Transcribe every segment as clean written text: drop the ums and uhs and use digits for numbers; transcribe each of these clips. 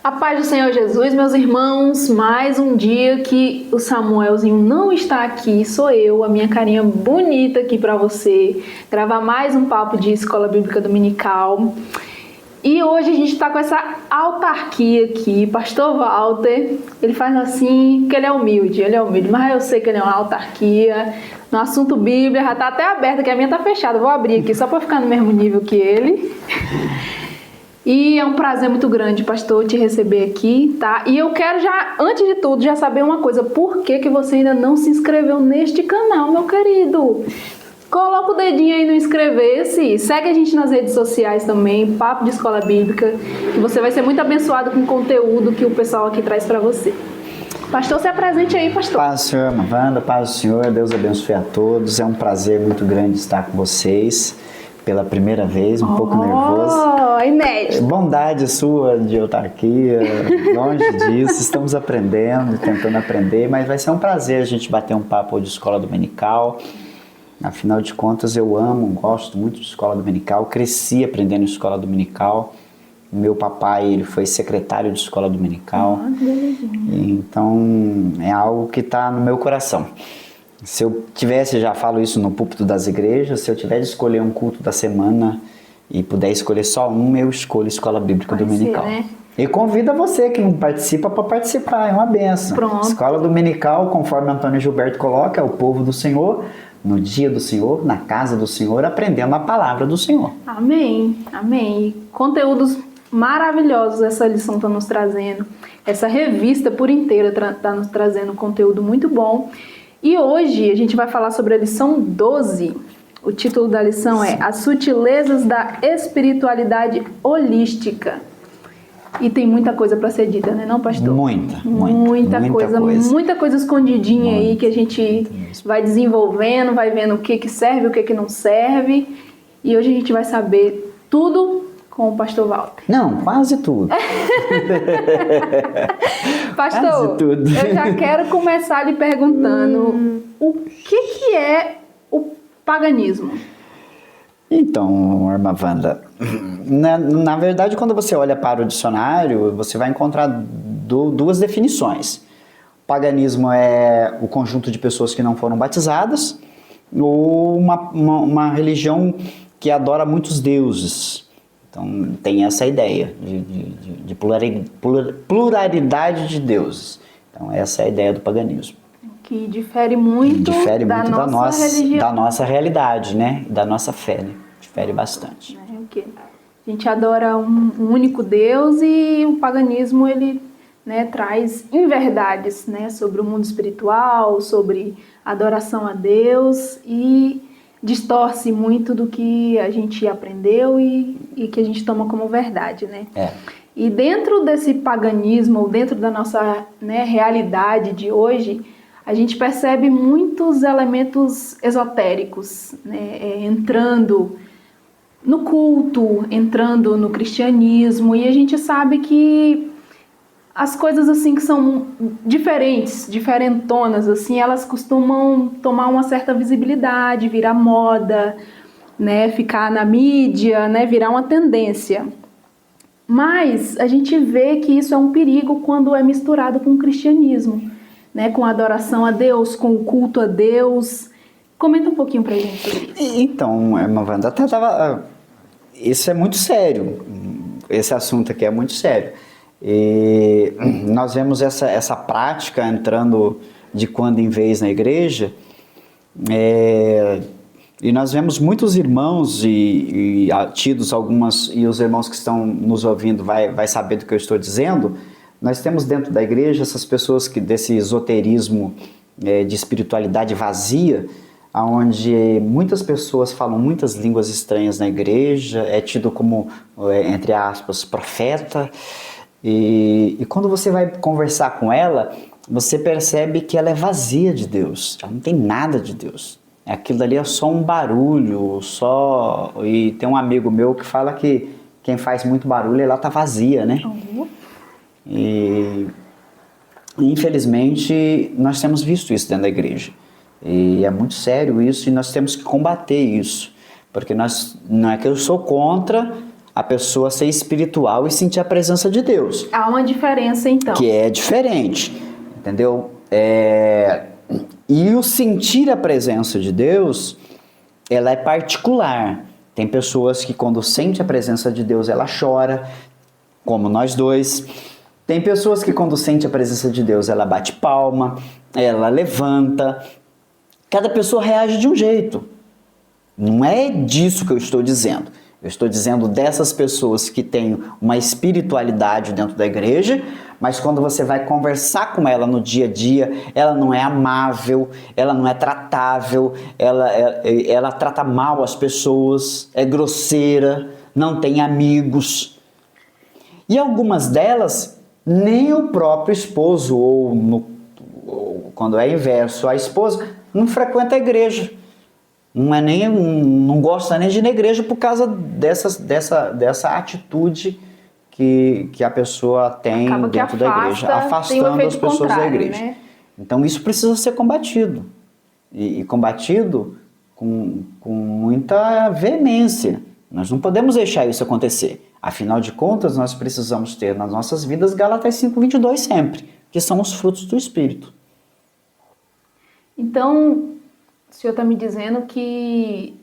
A paz do Senhor Jesus, meus irmãos, mais um dia que o Samuelzinho não está aqui, sou eu, a minha carinha bonita aqui para você, gravar mais um papo de Escola Bíblica Dominical. E hoje a gente está com essa autarquia aqui, Pastor Walter, ele faz assim, que ele é humilde, mas eu sei que ele é uma autarquia. No assunto Bíblia, já está até aberta, que a minha está fechada, vou abrir aqui só para ficar no mesmo nível que ele. E é um prazer muito grande, pastor, te receber aqui, tá? E eu quero já, antes de tudo, já saber uma coisa. Por que você ainda não se inscreveu neste canal, meu querido? Coloca o dedinho aí no inscrever-se. Segue a gente nas redes sociais também, Papo de Escola Bíblica, que você vai ser muito abençoado com o conteúdo que o pessoal aqui traz para você. Pastor, se apresente aí, pastor. Paz do Senhor, Wanda, paz do Senhor, Deus abençoe a todos. É um prazer muito grande estar com vocês. Pela primeira vez, um pouco nervoso. Inédito. Bondade sua de autarquia, longe disso, estamos aprendendo, tentando aprender, mas vai ser um prazer a gente bater um papo de escola dominical. Afinal de contas, eu gosto muito de escola dominical, cresci aprendendo escola dominical. Meu papai, ele foi secretário de escola dominical, então é algo que está no meu coração. Se eu tivesse, já falo isso no púlpito das igrejas, se eu tivesse de escolher um culto da semana e puder escolher só um, eu escolho Escola Bíblica Dominical. Ser, né? E convido você que não participa para participar, é uma benção. Pronto. Escola Dominical, conforme Antônio Gilberto coloca, é o povo do Senhor, no dia do Senhor, na casa do Senhor, aprendendo a palavra do Senhor. Amém, amém. Conteúdos maravilhosos essa lição está nos trazendo, essa revista por inteira está nos trazendo conteúdo muito bom. E hoje a gente vai falar sobre a lição 12. O título da lição é As Sutilezas da Espiritualidade Holística. E tem muita coisa para ser dita, né, não, pastor? Muita coisa escondidinha aí que a gente vai desenvolvendo, vai vendo o que serve, o que não serve. E hoje a gente vai saber tudo com o pastor Walter. Não, quase tudo. Pastor, quase tudo. Eu já quero começar lhe perguntando o que é o paganismo? Então, irmã Wanda, na verdade, quando você olha para o dicionário, você vai encontrar duas definições. O paganismo é o conjunto de pessoas que não foram batizadas ou uma religião que adora muitos deuses. Então, tem essa ideia de pluralidade de deuses. Então, essa é a ideia do paganismo. Que difere muito da nossa realidade, né? Da nossa fé, né? Difere bastante. A gente adora um único Deus e o paganismo, ele, né, traz inverdades, né, sobre o mundo espiritual, sobre a adoração a Deus e distorce muito do que a gente aprendeu e que a gente toma como verdade, né? E dentro desse paganismo, ou dentro da nossa, né, realidade de hoje, a gente percebe muitos elementos esotéricos, né, entrando no culto, entrando no cristianismo, e a gente sabe que as coisas assim que são diferentonas, assim, elas costumam tomar uma certa visibilidade, virar moda, né, ficar na mídia, né, virar uma tendência. Mas a gente vê que isso é um perigo quando é misturado com o cristianismo, né, com a adoração a Deus, com o culto a Deus. Comenta um pouquinho pra gente sobre isso. Então, irmã Wanda, isso é muito sério, esse assunto aqui é muito sério. E nós vemos essa prática entrando de quando em vez na igreja, e nós vemos muitos irmãos e tidos algumas, e os irmãos que estão nos ouvindo vai saber do que eu estou dizendo. Nós temos dentro da igreja essas pessoas desse esoterismo de espiritualidade vazia, onde muitas pessoas falam muitas línguas estranhas na igreja, é tido como, entre aspas, profeta. E quando você vai conversar com ela, você percebe que ela é vazia de Deus, ela não tem nada de Deus. Aquilo ali é só um barulho, e tem um amigo meu que fala que quem faz muito barulho, ela tá vazia, né? E infelizmente nós temos visto isso dentro da igreja. E é muito sério isso e nós temos que combater isso. Porque não é que eu sou contra a pessoa ser espiritual e sentir a presença de Deus. Há uma diferença, então. Que é diferente, entendeu? E o sentir a presença de Deus, ela é particular. Tem pessoas que quando sente a presença de Deus, ela chora, como nós dois. Tem pessoas que quando sente a presença de Deus, ela bate palma, ela levanta. Cada pessoa reage de um jeito. Não é disso que eu estou dizendo. Eu estou dizendo dessas pessoas que têm uma espiritualidade dentro da igreja, mas quando você vai conversar com ela no dia a dia, ela não é amável, ela não é tratável, ela trata mal as pessoas, é grosseira, não tem amigos. E algumas delas, nem o próprio esposo, ou quando é inverso, a esposa não frequenta a igreja. Não gosta nem de ir na igreja por causa dessa atitude que a pessoa tem dentro da igreja, afastando as pessoas da igreja. Né? Então isso precisa ser combatido. E combatido com muita veemência. Nós não podemos deixar isso acontecer. Afinal de contas, nós precisamos ter nas nossas vidas Gálatas 5:22 sempre, que são os frutos do Espírito. Então, o senhor está me dizendo que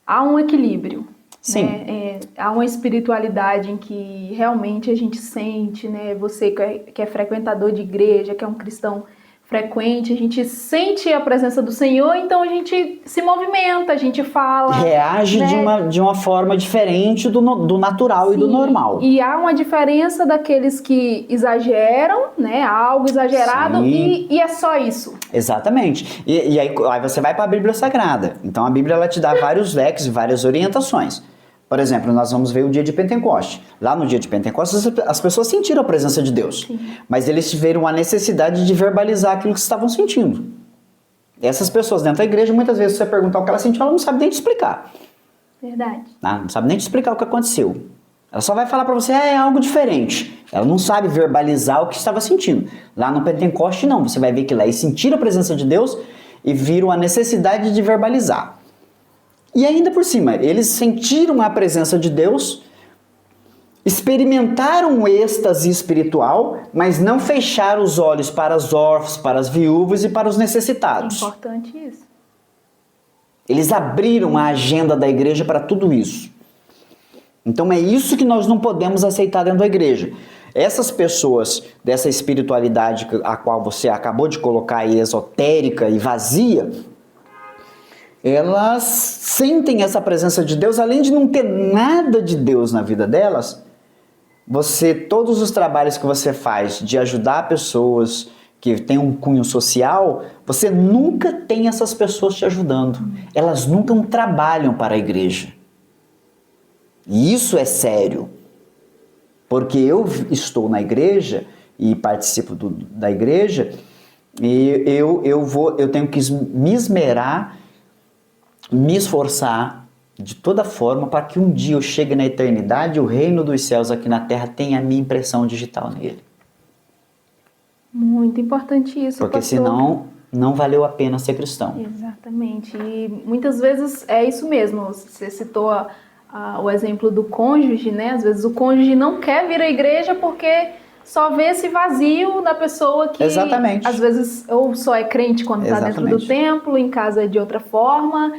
há um equilíbrio. Sim. Né? Há uma espiritualidade em que realmente a gente sente, né? Você que é frequentador de igreja, que é um cristão frequente, a gente sente a presença do Senhor, então a gente se movimenta, a gente fala. Reage, né? de uma forma diferente do natural. Sim, e do normal. E há uma diferença daqueles que exageram, né? Algo exagerado e é só isso. Exatamente. E aí você vai para a Bíblia Sagrada. Então a Bíblia ela te dá vários leques, várias orientações. Por exemplo, nós vamos ver o dia de Pentecostes. Lá no dia de Pentecostes, as pessoas sentiram a presença de Deus. Sim. Mas eles tiveram a necessidade de verbalizar aquilo que estavam sentindo. Essas pessoas dentro da igreja, muitas vezes, se você perguntar o que ela sentiu, ela não sabe nem te explicar. Verdade. Não sabe nem te explicar o que aconteceu. Ela só vai falar para você, é algo diferente. Ela não sabe verbalizar o que estava sentindo. Lá no Pentecostes, não. Você vai ver que lá eles sentiram a presença de Deus e viram a necessidade de verbalizar. E ainda por cima, eles sentiram a presença de Deus, experimentaram o êxtase espiritual, mas não fecharam os olhos para os órfãos, para as viúvas e para os necessitados. É importante isso. Eles abriram a agenda da igreja para tudo isso. Então é isso que nós não podemos aceitar dentro da igreja. Essas pessoas dessa espiritualidade a qual você acabou de colocar aí, esotérica e vazia, elas sentem essa presença de Deus, além de não ter nada de Deus na vida delas, todos os trabalhos que você faz de ajudar pessoas que têm um cunho social, você nunca tem essas pessoas te ajudando. Elas nunca trabalham para a igreja. E isso é sério. Porque eu estou na igreja e participo da igreja e eu tenho que me esmerar, me esforçar de toda forma para que um dia eu chegue na eternidade e o reino dos céus aqui na terra tenha a minha impressão digital nele. Muito importante isso, porque pastor. Senão não valeu a pena ser cristão. Exatamente. E muitas vezes é isso mesmo. Você citou o exemplo do cônjuge, né? Às vezes o cônjuge não quer vir à igreja porque só vê esse vazio da pessoa que Exatamente. Às vezes ou só é crente quando está dentro do templo, em casa é de outra forma.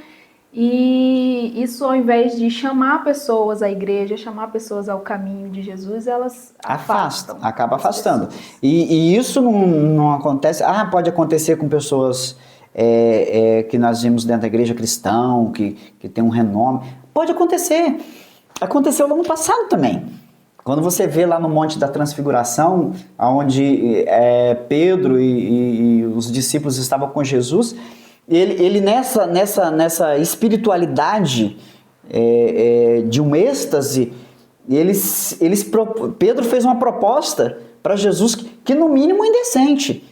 E isso, ao invés de chamar pessoas à igreja, chamar pessoas ao caminho de Jesus, elas acaba afastando. E isso não acontece. Pode acontecer com pessoas que nós vimos dentro da igreja cristã, que tem um renome. Pode acontecer. Aconteceu no ano passado também. Quando você vê lá no Monte da Transfiguração, onde Pedro e os discípulos estavam com Jesus, ele nessa espiritualidade de um êxtase, Pedro fez uma proposta para Jesus que no mínimo é indecente.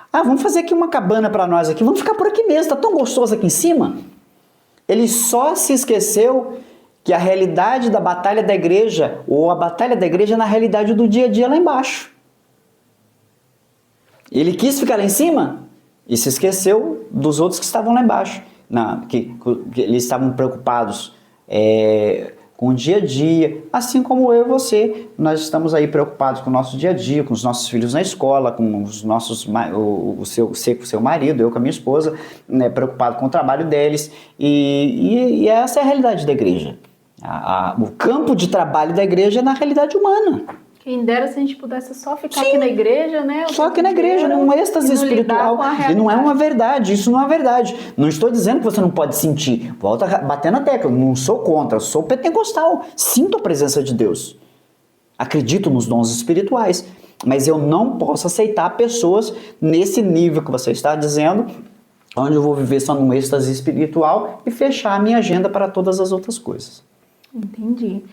Vamos fazer aqui uma cabana para nós aqui, vamos ficar por aqui mesmo, está tão gostoso aqui em cima. Ele só se esqueceu que a realidade da batalha da igreja, ou a batalha da igreja é na realidade do dia a dia lá embaixo. Ele quis ficar lá em cima e se esqueceu dos outros que estavam lá embaixo, que eles estavam preocupados com o dia a dia, assim como eu e você. Nós estamos aí preocupados com o nosso dia a dia, com os nossos filhos na escola, com os nossos, você com o seu marido, eu com a minha esposa, né, preocupado com o trabalho deles, e essa é a realidade da igreja. O campo de trabalho da igreja é na realidade humana. Quem dera se a gente pudesse só ficar aqui na igreja, né? Só aqui na igreja, num êxtase espiritual. E não é uma verdade, isso não é verdade. Não estou dizendo que você não pode sentir. Volta a bater na tecla, não sou contra, sou pentecostal. Sinto a presença de Deus. Acredito nos dons espirituais. Mas eu não posso aceitar pessoas nesse nível que você está dizendo, onde eu vou viver só num êxtase espiritual e fechar a minha agenda para todas as outras coisas. Entendi.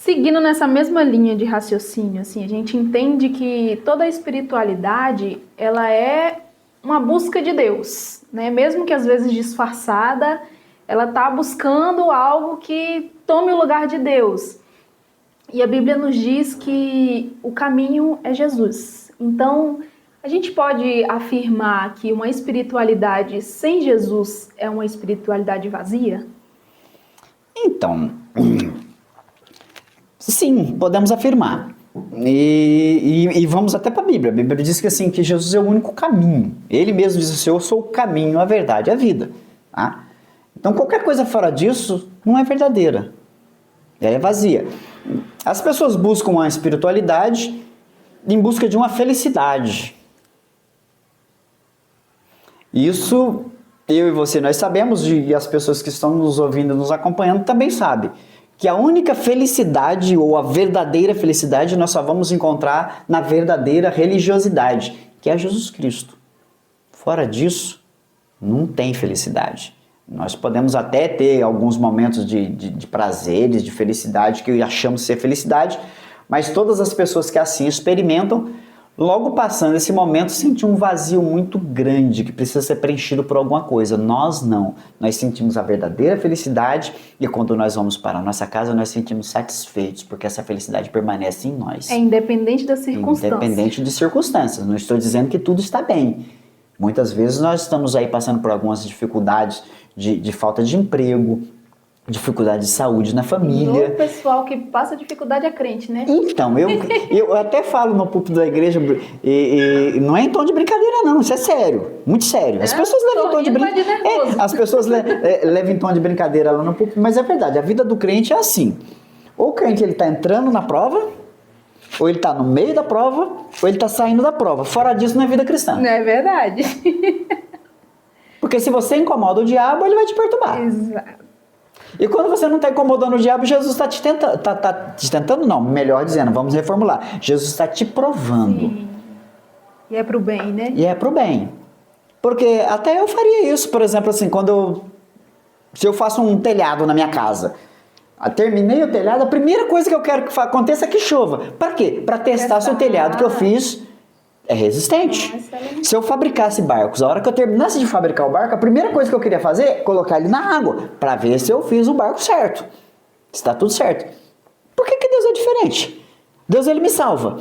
Seguindo nessa mesma linha de raciocínio, assim, a gente entende que toda a espiritualidade, ela é uma busca de Deus, né? Mesmo que às vezes disfarçada, ela está buscando algo que tome o lugar de Deus. E a Bíblia nos diz que o caminho é Jesus. Então, a gente pode afirmar que uma espiritualidade sem Jesus é uma espiritualidade vazia? Então, sim, podemos afirmar. E vamos até para a Bíblia. A Bíblia diz que, assim, que Jesus é o único caminho. Ele mesmo diz assim: eu sou o caminho, a verdade e a vida. Tá? Então, qualquer coisa fora disso não é verdadeira. É vazia. As pessoas buscam a espiritualidade em busca de uma felicidade. Isso, eu e você, nós sabemos, e as pessoas que estão nos ouvindo, nos acompanhando, também sabem, que a única felicidade, ou a verdadeira felicidade, nós só vamos encontrar na verdadeira religiosidade, que é Jesus Cristo. Fora disso, não tem felicidade. Nós podemos até ter alguns momentos de prazeres, de felicidade, que achamos ser felicidade, mas todas as pessoas que assim experimentam, logo passando esse momento, sentem um vazio muito grande que precisa ser preenchido por alguma coisa. Nós não. Nós sentimos a verdadeira felicidade e quando nós vamos para a nossa casa, nós sentimos satisfeitos, porque essa felicidade permanece em nós. É independente das circunstâncias. Independente de circunstâncias. Não estou dizendo que tudo está bem. Muitas vezes nós estamos aí passando por algumas dificuldades de falta de emprego, dificuldade de saúde na família. E o pessoal que passa dificuldade é crente, né? Então, eu até falo no púlpito da igreja, e não é em tom de brincadeira não, isso é sério, muito sério. As pessoas levam em tom de brincadeira. As pessoas levam em tom de brincadeira lá no púlpito, mas é verdade, a vida do crente é assim. Ou o crente ele está entrando na prova, ou ele está no meio da prova, ou ele está saindo da prova. Fora disso não é vida cristã. Não é verdade. Porque se você incomoda o diabo, ele vai te perturbar. Exato. E quando você não está incomodando o diabo, Jesus está te tentando, te tentando não, melhor dizendo, vamos reformular. Jesus está te provando. Sim. E é pro bem, né? E é pro bem. Porque até eu faria isso, por exemplo, assim, se eu faço um telhado na minha casa, terminei o telhado, a primeira coisa que eu quero que aconteça é que chova. Para quê? Para testar se o telhado que eu fiz é resistente. Se eu fabricasse barcos, a hora que eu terminasse de fabricar o barco, a primeira coisa que eu queria fazer é colocar ele na água, para ver se eu fiz o barco certo. Se está tudo certo. Por que Deus é diferente? Deus, ele me salva.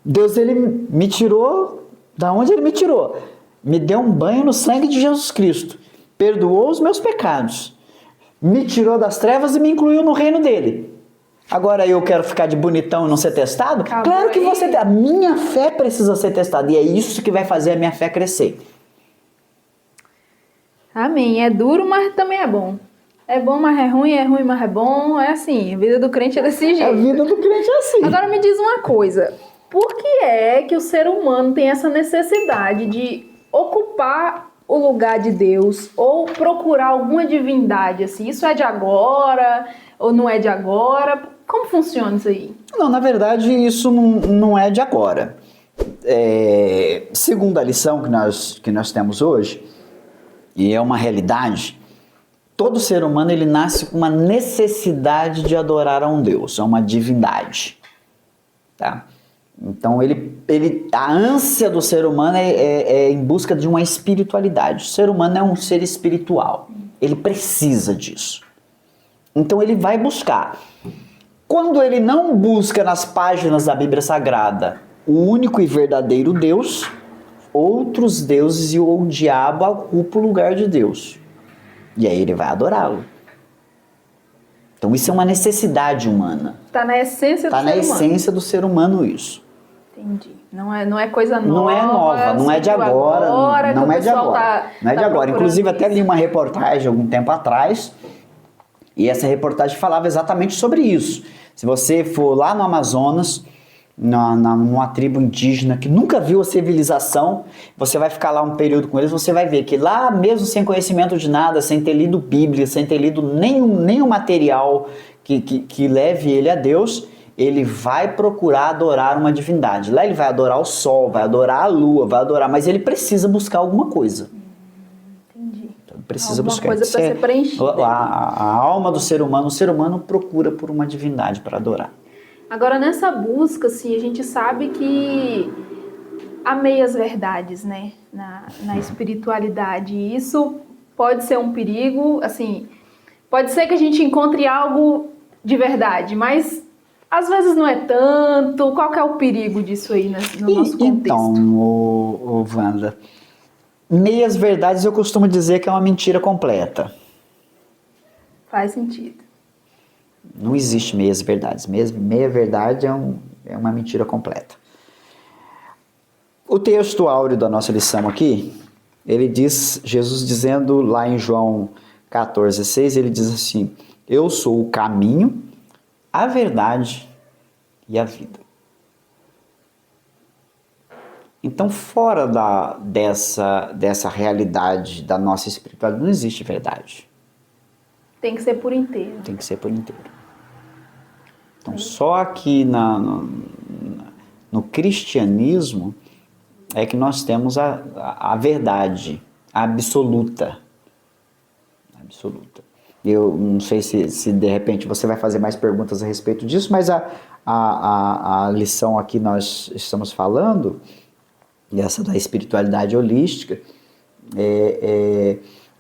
Deus, ele me tirou da onde ele me tirou. Me deu um banho no sangue de Jesus Cristo. Perdoou os meus pecados. Me tirou das trevas e me incluiu no reino dele. Agora eu quero ficar de bonitão e não ser testado? Claro que você tem. A minha fé precisa ser testada. E é isso que vai fazer a minha fé crescer. Amém. É duro, mas também é bom. É bom, mas é ruim, mas é bom. É assim, a vida do crente é desse jeito. A vida do crente é assim. Agora me diz uma coisa. Por que é que o ser humano tem essa necessidade de ocupar o lugar de Deus ou procurar alguma divindade? Assim? Isso é de agora ou não é de agora? Como funciona isso aí? Não, na verdade, isso não é de agora. Segundo a lição que nós temos hoje, e é uma realidade, todo ser humano ele nasce com uma necessidade de adorar a um Deus, a uma divindade. Tá? Então, a ânsia do ser humano é em busca de uma espiritualidade. O ser humano é um ser espiritual. Ele precisa disso. Então, ele vai buscar. Quando ele não busca nas páginas da Bíblia Sagrada o único e verdadeiro Deus, outros deuses e o diabo ocupam o lugar de Deus. E aí ele vai adorá-lo. Então isso é uma necessidade humana. Está na essência do ser humano. Está na essência do ser humano isso. Entendi. Não é coisa nova. Não é nova, não é de agora. Não é de agora. Não é de agora. Inclusive até li uma reportagem algum tempo atrás, e essa reportagem falava exatamente sobre isso. Se você for lá no Amazonas, numa tribo indígena que nunca viu a civilização, você vai ficar lá um período com eles, você vai ver que lá, mesmo sem conhecimento de nada, sem ter lido Bíblia, sem ter lido nenhum material que leve ele a Deus, ele vai procurar adorar uma divindade. Lá ele vai adorar o sol, vai adorar a lua, vai adorar, mas ele precisa buscar alguma coisa. Entendi. Então, precisa alguma buscar. coisa para ser preenchida. A alma do ser humano, o ser humano procura por uma divindade para adorar. Agora, nessa busca, assim, a gente sabe que há meias verdades, né, na espiritualidade. E isso pode ser um perigo, assim, pode ser que a gente encontre algo de verdade, mas às vezes não é tanto. Qual que é o perigo disso aí no nosso contexto? Então, Wanda, meias verdades eu costumo dizer que é uma mentira completa. Faz sentido. Não existe meias verdades. Meia verdade é uma mentira completa. O texto áureo da nossa lição aqui, ele diz, Jesus dizendo lá em João 14,6, ele diz assim: eu sou o caminho, a verdade e a vida. Então, fora dessa realidade da nossa espiritualidade, não existe verdade. Tem que ser por inteiro. Tem que ser por inteiro. Então, só aqui no cristianismo é que nós temos a verdade absoluta. Absoluta. Eu não sei se de repente você vai fazer mais perguntas a respeito disso, mas a lição aqui nós estamos falando, essa da espiritualidade holística,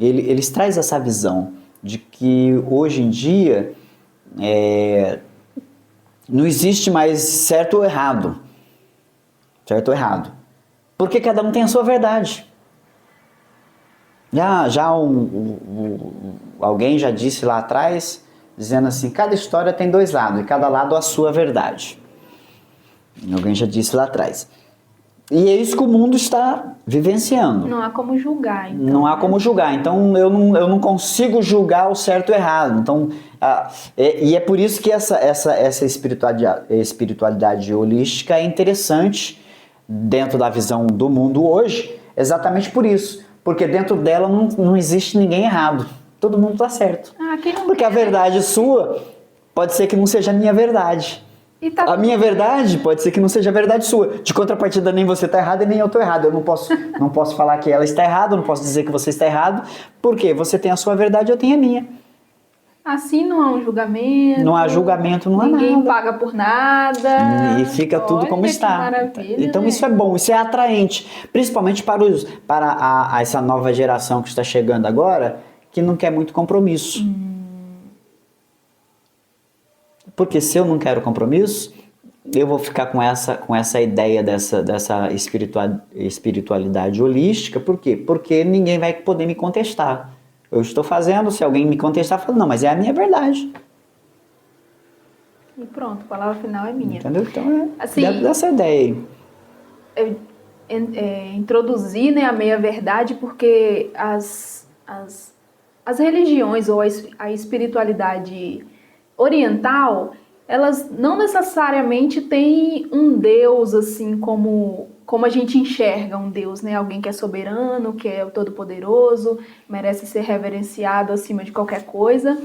eles trazem essa visão de que hoje em dia não existe mais certo ou errado. Certo ou errado. Porque cada um tem a sua verdade. Alguém já disse lá atrás, dizendo assim, cada história tem dois lados, e cada lado a sua verdade. Alguém já disse lá atrás. E é isso que o mundo está vivenciando. Não há como julgar. Então, não há como julgar. Então, eu não consigo julgar o certo e o errado. Então, e é por isso que essa espiritualidade holística é interessante dentro da visão do mundo hoje, exatamente por isso. Porque dentro dela não existe ninguém errado. Todo mundo está certo. Porque a verdade sua pode ser que não seja a minha verdade. A minha verdade pode ser que não seja a verdade sua. De contrapartida, nem você está errado e nem eu estou errado. Eu não posso falar que ela está errada, eu não posso dizer que você está errado, porque você tem a sua verdade e eu tenho a minha. Assim não há um julgamento. Não há julgamento, não há nada. Ninguém paga por nada. E fica tudo como está. Maravilha, então né? isso é bom, isso é atraente. Principalmente para essa nova geração que está chegando agora, que não quer muito compromisso. Porque se eu não quero compromisso, eu vou ficar com essa ideia dessa espiritualidade holística. Por quê? Porque ninguém vai poder me contestar. Eu estou fazendo, se alguém me contestar, eu falo, não, mas é a minha verdade. E pronto, a palavra final é minha. Entendeu? Então assim, dentro dessa ideia aí. Introduzir, né, a meia-verdade, porque as religiões ou a espiritualidade oriental, elas não necessariamente têm um Deus assim como a gente enxerga um Deus, né? Alguém que é soberano, que é o todo-poderoso, merece ser reverenciado acima de qualquer coisa,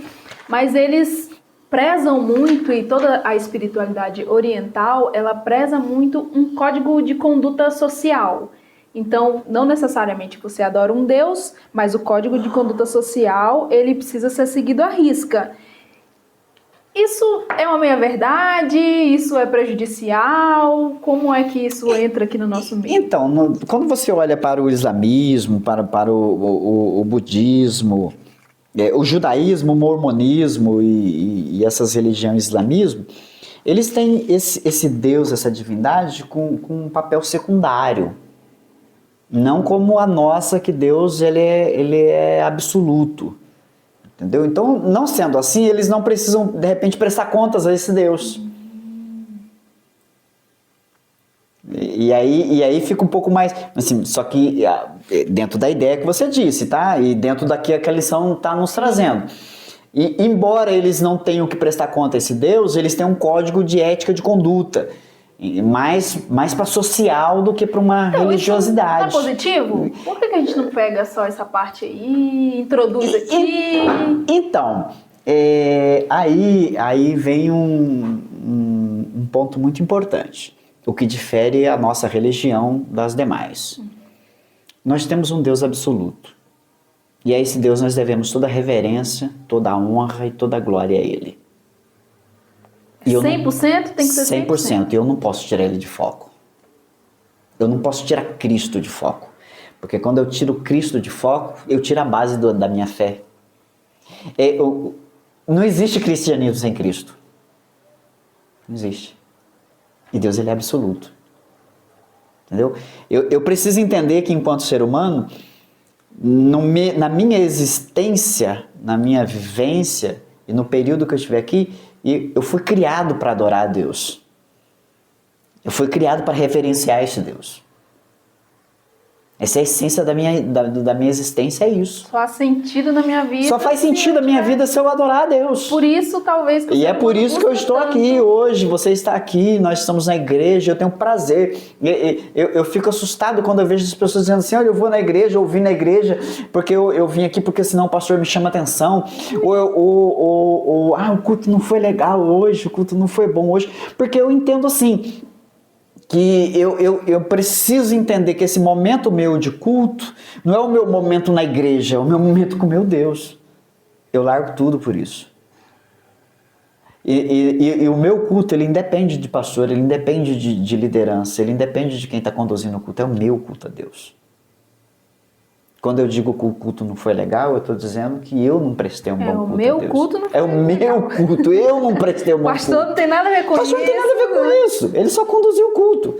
mas eles prezam muito, e toda a espiritualidade oriental, ela preza muito um código de conduta social. Então, não necessariamente você adora um Deus, mas o código de conduta social, ele precisa ser seguido à risca. Isso é uma meia-verdade? Isso é prejudicial? Como é que isso entra aqui no nosso meio? Então, quando você olha para o islamismo, para o budismo, o judaísmo, o mormonismo e essas religiões islamismo, eles têm esse Deus, essa divindade com um papel secundário. Não como a nossa, que Deus ele é absoluto. Entendeu? Então, não sendo assim, eles não precisam, de repente, prestar contas a esse Deus. E aí fica um pouco mais, assim, só que dentro da ideia que você disse, tá? E dentro daqui que a lição está nos trazendo. E embora eles não tenham que prestar conta a esse Deus, eles têm um código de ética de conduta, mais para social do que para uma religiosidade. Isso tá positivo? Por que a gente não pega só essa parte aí, introduz aqui? Então, aí vem um ponto muito importante. O que difere a nossa religião das demais. Nós temos um Deus absoluto. E a esse Deus nós devemos toda a reverência, toda a honra e toda a glória a Ele. E 100%? Tem que ser 100%. 100%. E eu não posso tirar Ele de foco. Eu não posso tirar Cristo de foco. Porque quando eu tiro Cristo de foco, eu tiro a base da minha fé. Não existe cristianismo sem Cristo. Não existe. E Deus, ele é absoluto. Entendeu? Eu preciso entender que, enquanto ser humano, na minha existência, na minha vivência, e no período que eu estiver aqui, eu fui criado para adorar a Deus. Eu fui criado para reverenciar esse Deus. Essa é a essência da minha existência, é isso. Só faz sentido na minha vida. Só faz sentido na minha vida se eu adorar a Deus. Por isso, talvez... E é por isso que eu estou aqui hoje, você está aqui, nós estamos na igreja, eu tenho prazer. Eu fico assustado quando eu vejo as pessoas dizendo assim, olha, eu vou na igreja, eu vim na igreja, porque eu vim aqui porque senão o pastor me chama atenção. Ou o culto não foi legal hoje, o culto não foi bom hoje. Porque eu entendo assim... que eu preciso entender que esse momento meu de culto não é o meu momento na igreja, é o meu momento com o meu Deus. Eu largo tudo por isso. E o meu culto, ele independe de pastor, ele independe de liderança, ele independe de quem está conduzindo o culto, é o meu culto a Deus. Quando eu digo que o culto não foi legal, eu estou dizendo que eu não prestei um bom culto a Deus. É o meu culto não foi legal. É o meu culto, eu não prestei um bom culto. Pastor não tem nada a ver com isso. Pastor não tem nada a ver com isso, ele só conduziu o culto.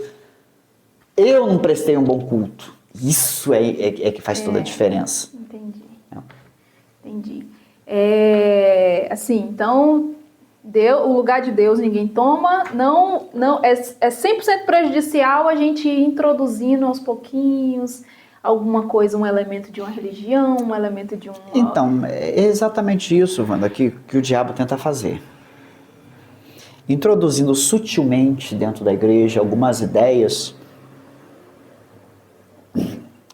Eu não prestei um bom culto. Isso é que faz toda a diferença. Entendi. Entendi. Assim, então, o lugar de Deus ninguém toma, não, é 100% prejudicial a gente ir introduzindo aos pouquinhos alguma coisa, um elemento de uma religião, um elemento de um... Então, é exatamente isso, Wanda, que o diabo tenta fazer. Introduzindo sutilmente dentro da igreja algumas ideias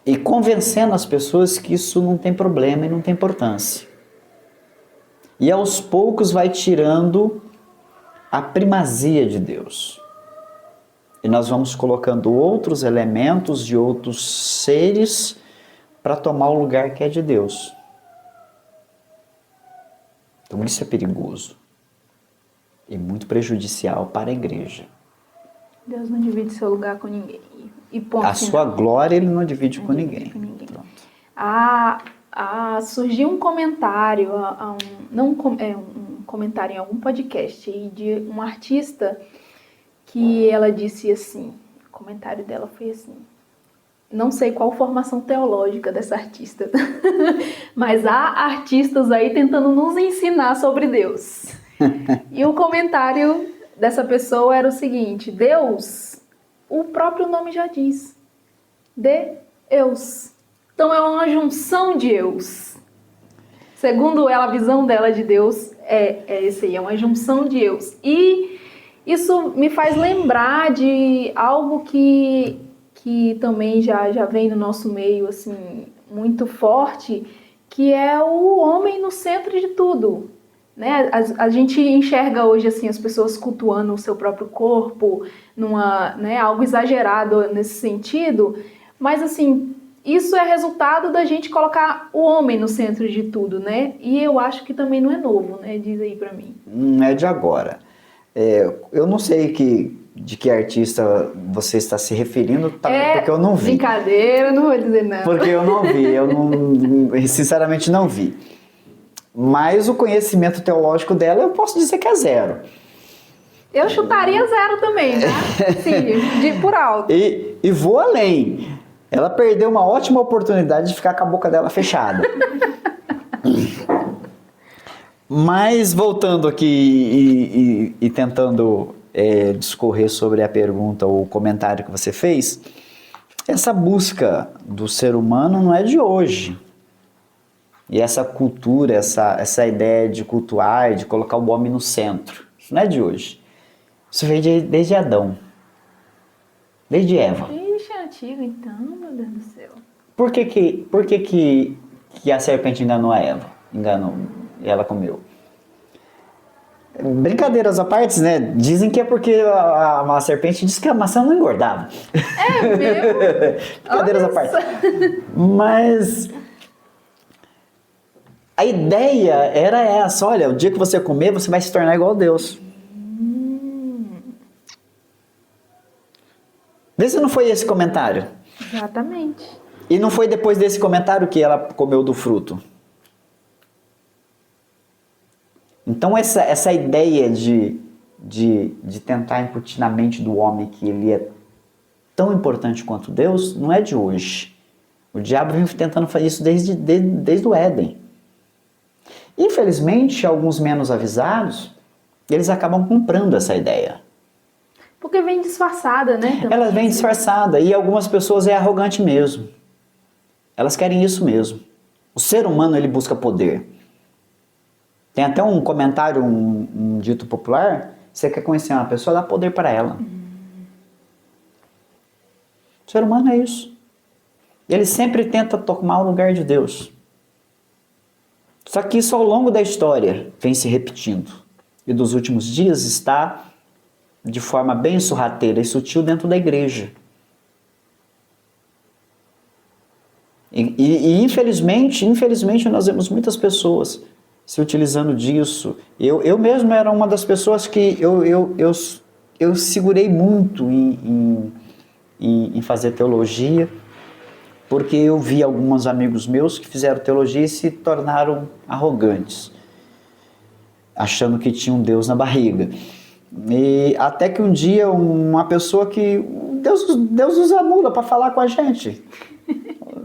e convencendo as pessoas que isso não tem problema e não tem importância. E aos poucos vai tirando a primazia de Deus. E nós vamos colocando outros elementos de outros seres para tomar o lugar que é de Deus. Então isso é perigoso e muito prejudicial para a igreja. Deus não divide seu lugar com ninguém. E ponto a sua glória ele não divide com ninguém. Surgiu um comentário, um comentário em algum podcast de um artista que ela disse assim, o comentário dela foi assim, não sei qual formação teológica dessa artista, mas há artistas aí tentando nos ensinar sobre Deus. E o comentário dessa pessoa era o seguinte, Deus, o próprio nome já diz, Deus. Então é uma junção de eus. Segundo ela, a visão dela de Deus é esse aí, é uma junção de eus. E isso me faz lembrar de algo que também já vem no nosso meio assim, muito forte, que é o homem no centro de tudo. Né? A gente enxerga hoje assim, as pessoas cultuando o seu próprio corpo, algo exagerado nesse sentido, mas assim, isso é resultado da gente colocar o homem no centro de tudo, né? E eu acho que também não é novo, né? Diz aí pra mim. Não é de agora. Eu não sei de que artista você está se referindo, porque eu não vi. Brincadeira, não vou dizer não. Porque eu não vi, sinceramente não vi. Mas o conhecimento teológico dela, eu posso dizer que é 0. Eu chutaria 0 também, tá? Sim, por alto. E vou além. Ela perdeu uma ótima oportunidade de ficar com a boca dela fechada. Mas voltando aqui e tentando discorrer sobre a pergunta ou o comentário que você fez, essa busca do ser humano não é de hoje. E essa cultura, essa ideia de cultuar, de colocar o homem no centro, isso não é de hoje. Isso veio desde Adão, desde Eva. Ixi, é antigo então, meu Deus do céu. Por que a serpente enganou a Eva? Enganou e ela comeu. Brincadeiras à parte, né? Dizem que é porque a serpente disse que a maçã não engordava. É mesmo? Brincadeiras à parte. Mas a ideia era essa: olha, o dia que você comer, você vai se tornar igual a Deus. Vê se não foi esse comentário. Exatamente. E não foi depois desse comentário que ela comeu do fruto. Então essa ideia de tentar incutir na mente do homem que ele é tão importante quanto Deus, não é de hoje. O diabo vem tentando fazer isso desde o Éden. Infelizmente, alguns menos avisados, eles acabam comprando essa ideia. Porque vem disfarçada, né? Ela vem disfarçada e algumas pessoas é arrogante mesmo. Elas querem isso mesmo. O ser humano, ele busca poder. Tem até um comentário, um dito popular: você quer conhecer uma pessoa, dá poder para ela. O ser humano é isso. Ele sempre tenta tomar o lugar de Deus. Só que isso ao longo da história vem se repetindo. E dos últimos dias está de forma bem sorrateira e sutil dentro da igreja. E infelizmente nós vemos muitas pessoas se utilizando disso. Eu mesmo era uma das pessoas que eu segurei muito em fazer teologia, porque eu vi alguns amigos meus que fizeram teologia e se tornaram arrogantes, achando que tinha um Deus na barriga. E até que um dia uma pessoa que Deus usa a mula para falar com a gente.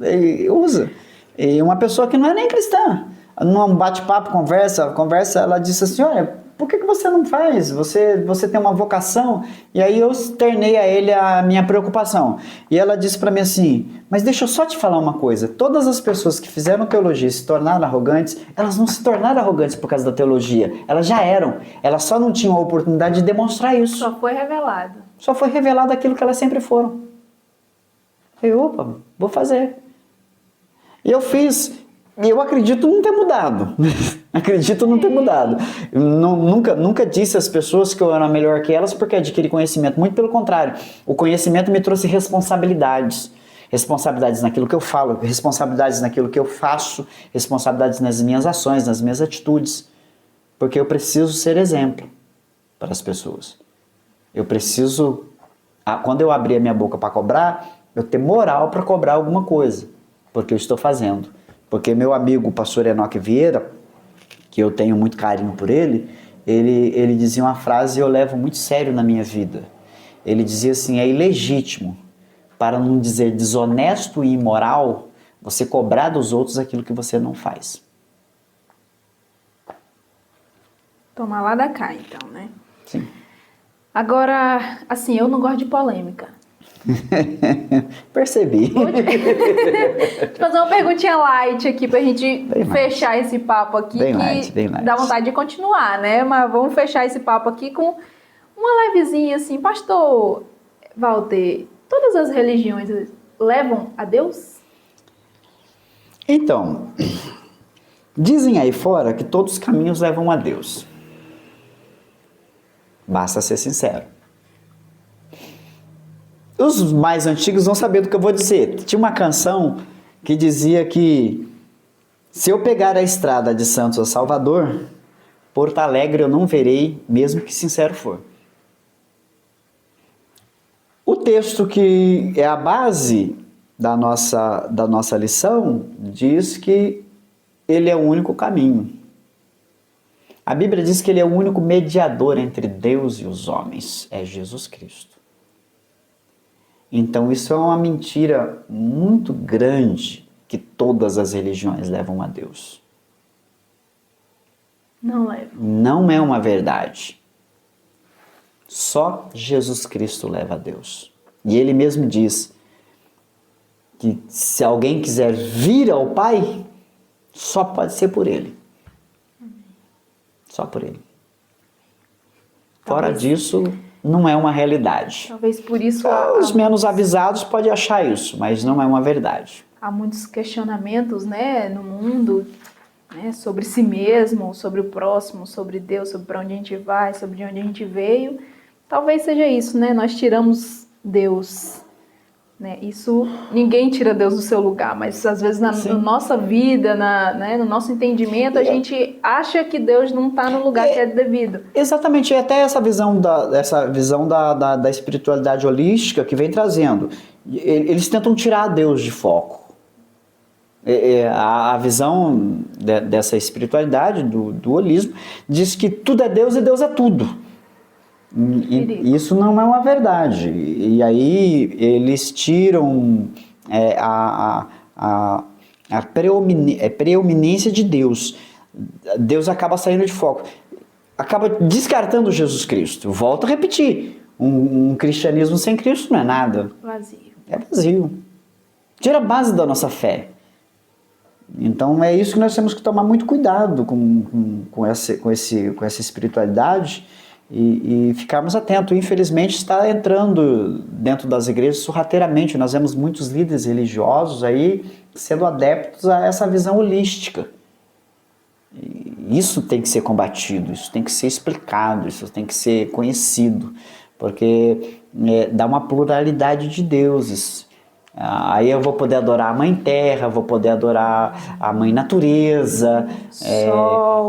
Ele usa. E uma pessoa que não é nem cristã, num bate-papo, conversa, ela disse assim: olha, por que você não faz? Você tem uma vocação. E aí eu externei a ele a minha preocupação. E ela disse para mim assim: mas deixa eu só te falar uma coisa. Todas as pessoas que fizeram teologia e se tornaram arrogantes, elas não se tornaram arrogantes por causa da teologia. Elas já eram. Elas só não tinham a oportunidade de demonstrar isso. Só foi revelado. Só foi revelado aquilo que elas sempre foram. Eu, opa, vou fazer. E eu fiz. E eu acredito não ter mudado. Acredito não ter mudado. Nunca disse às pessoas que eu era melhor que elas porque adquiri conhecimento. Muito pelo contrário. O conhecimento me trouxe responsabilidades. Responsabilidades naquilo que eu falo, responsabilidades naquilo que eu faço, responsabilidades nas minhas ações, nas minhas atitudes. Porque eu preciso ser exemplo para as pessoas. Eu preciso, quando eu abrir a minha boca para cobrar, eu ter moral para cobrar alguma coisa. Porque eu estou fazendo. Porque meu amigo, o pastor Enoque Vieira, que eu tenho muito carinho por ele dizia uma frase e eu levo muito sério na minha vida. Ele dizia assim: é ilegítimo, para não dizer desonesto e imoral, você cobrar dos outros aquilo que você não faz. Tomar lá da cá, então, né? Sim. Agora, assim, eu não gosto de polêmica. Percebi. Vou te fazer uma perguntinha light aqui pra gente fechar esse papo aqui, bem que light. dá vontade de continuar, né? Mas vamos fechar esse papo aqui com uma levezinha assim. Pastor Walter, todas as religiões levam a Deus? Então, dizem aí fora que todos os caminhos levam a Deus. Basta ser sincero. Os mais antigos vão saber do que eu vou dizer. Tinha uma canção que dizia que se eu pegar a estrada de Santos a Salvador, Porto Alegre eu não verei, mesmo que sincero for. O texto que é a base da nossa lição diz que ele é o único caminho. A Bíblia diz que ele é o único mediador entre Deus e os homens, é Jesus Cristo. Então isso é uma mentira muito grande que todas as religiões levam a Deus. Não leva. Não é uma verdade. Só Jesus Cristo leva a Deus. E ele mesmo diz que se alguém quiser vir ao Pai, só pode ser por ele. Só por ele. Fora disso, não é uma realidade. Talvez por isso Os menos avisados podem achar isso, mas não é uma verdade. há muitos questionamentos, né, no mundo, né, sobre si mesmo, sobre o próximo, sobre Deus, sobre para onde a gente vai, sobre de onde a gente veio. Talvez seja isso, né? Nós tiramos Deus, né? Isso, ninguém tira Deus do seu lugar, mas às vezes na nossa vida, né, no nosso entendimento, a gente acha que Deus não está no lugar que é devido. Exatamente, até essa visão da espiritualidade holística que vem trazendo. Eles tentam tirar Deus de foco. A visão dessa espiritualidade, do holismo, diz que tudo é Deus e Deus é tudo. E isso não é uma verdade. E aí eles tiram a preeminência de Deus. Deus acaba saindo de foco. Acaba descartando Jesus Cristo. Volto a repetir. Um cristianismo sem Cristo não é nada. Vazio. É vazio. Tira a base da nossa fé. Então é isso que nós temos que tomar muito cuidado com essa espiritualidade e ficarmos atentos. Infelizmente está entrando dentro das igrejas sorrateiramente. Nós vemos muitos líderes religiosos aí sendo adeptos a essa visão holística. E isso tem que ser combatido, isso tem que ser explicado, isso tem que ser conhecido, porque dá uma pluralidade de deuses. Aí eu vou poder adorar a Mãe Terra, vou poder adorar a Mãe Natureza,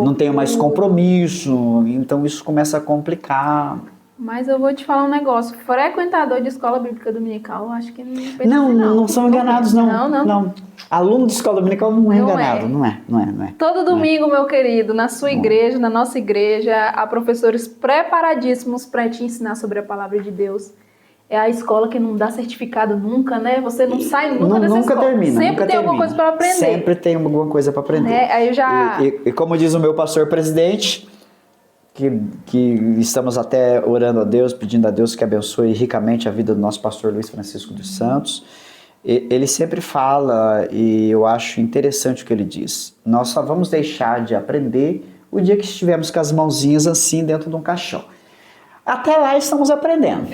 não tenho mais compromisso, então isso começa a complicar. Mas eu vou te falar um negócio, frequentador de escola bíblica dominical, acho que não são enganados, não. Aluno de escola dominical não é enganado, não é. Todo domingo, meu querido, na sua igreja, na nossa igreja, há professores preparadíssimos para te ensinar sobre a palavra de Deus. É a escola que não dá certificado nunca, né? Você não sai nunca dessa escola. Termina, sempre tem alguma coisa para aprender. Sempre tem alguma coisa para aprender. Né? Aí eu já... e como diz o meu pastor presidente, que estamos até orando a Deus, pedindo a Deus que abençoe ricamente a vida do nosso pastor Luiz Francisco dos Santos, ele sempre fala, e eu acho interessante o que ele diz, nós só vamos deixar de aprender o dia que estivermos com as mãozinhas assim dentro de um caixão. Até lá estamos aprendendo.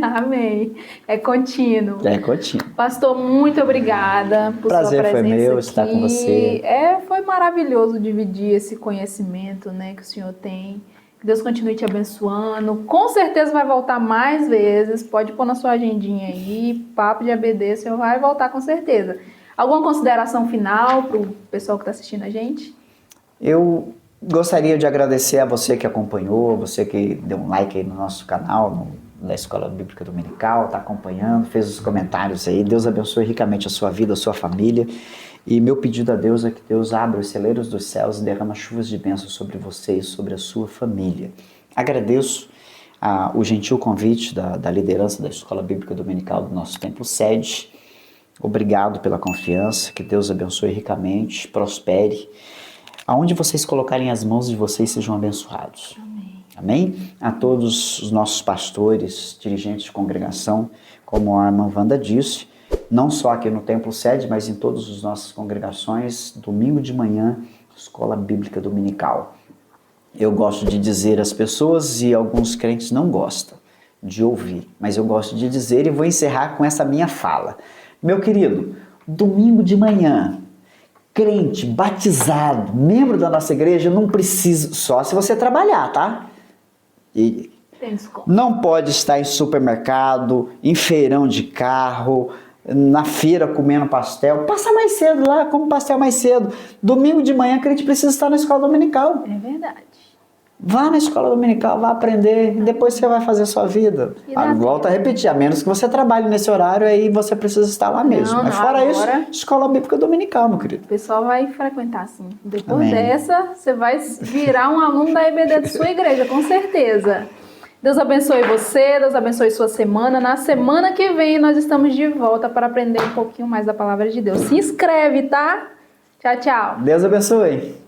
Amém. É contínuo. É contínuo. Pastor, muito obrigada por sua presença. Prazer foi meu estar com você. Foi maravilhoso dividir esse conhecimento, né, que o senhor tem. Que Deus continue te abençoando. Com certeza vai voltar mais vezes. Pode pôr na sua agendinha aí. Papo de ABD, o senhor vai voltar com certeza. Alguma consideração final para o pessoal que está assistindo a gente? Eu gostaria de agradecer a você que acompanhou, você que deu um like aí no nosso canal, da Escola Bíblica Dominical, está acompanhando, fez os comentários aí. Deus abençoe ricamente a sua vida, a sua família. E meu pedido a Deus é que Deus abra os celeiros dos céus e derrama chuvas de bênçãos sobre você e sobre a sua família. Agradeço o gentil convite da liderança da Escola Bíblica Dominical do nosso templo sede. Obrigado pela confiança, que Deus abençoe ricamente, prospere. Aonde vocês colocarem as mãos de vocês sejam abençoados. Amém. Amém? A todos os nossos pastores, dirigentes de congregação, como a irmã Wanda disse, não só aqui no Templo Sede, mas em todas as nossas congregações, domingo de manhã, Escola Bíblica Dominical. Eu gosto de dizer às pessoas, e alguns crentes não gostam de ouvir, mas eu gosto de dizer e vou encerrar com essa minha fala. Meu querido, domingo de manhã, crente, batizado, membro da nossa igreja, não precisa, só se você trabalhar, tá? E não pode estar em supermercado, em feirão de carro, na feira comendo pastel. Passa mais cedo lá, come pastel mais cedo. Domingo de manhã, crente precisa estar na escola dominical. É verdade. Vá na escola dominical, vá aprender, e depois você vai fazer a sua vida. Volto a repetir, a menos que você trabalhe nesse horário, aí você precisa estar lá mesmo. Mas fora isso, Escola Bíblica Dominical, meu querido. O pessoal vai frequentar, sim. Depois dessa, você vai virar um aluno da EBD da sua igreja, com certeza. Deus abençoe você, Deus abençoe sua semana. Na semana que vem, nós estamos de volta para aprender um pouquinho mais da palavra de Deus. Se inscreve, tá? Tchau, tchau. Deus abençoe.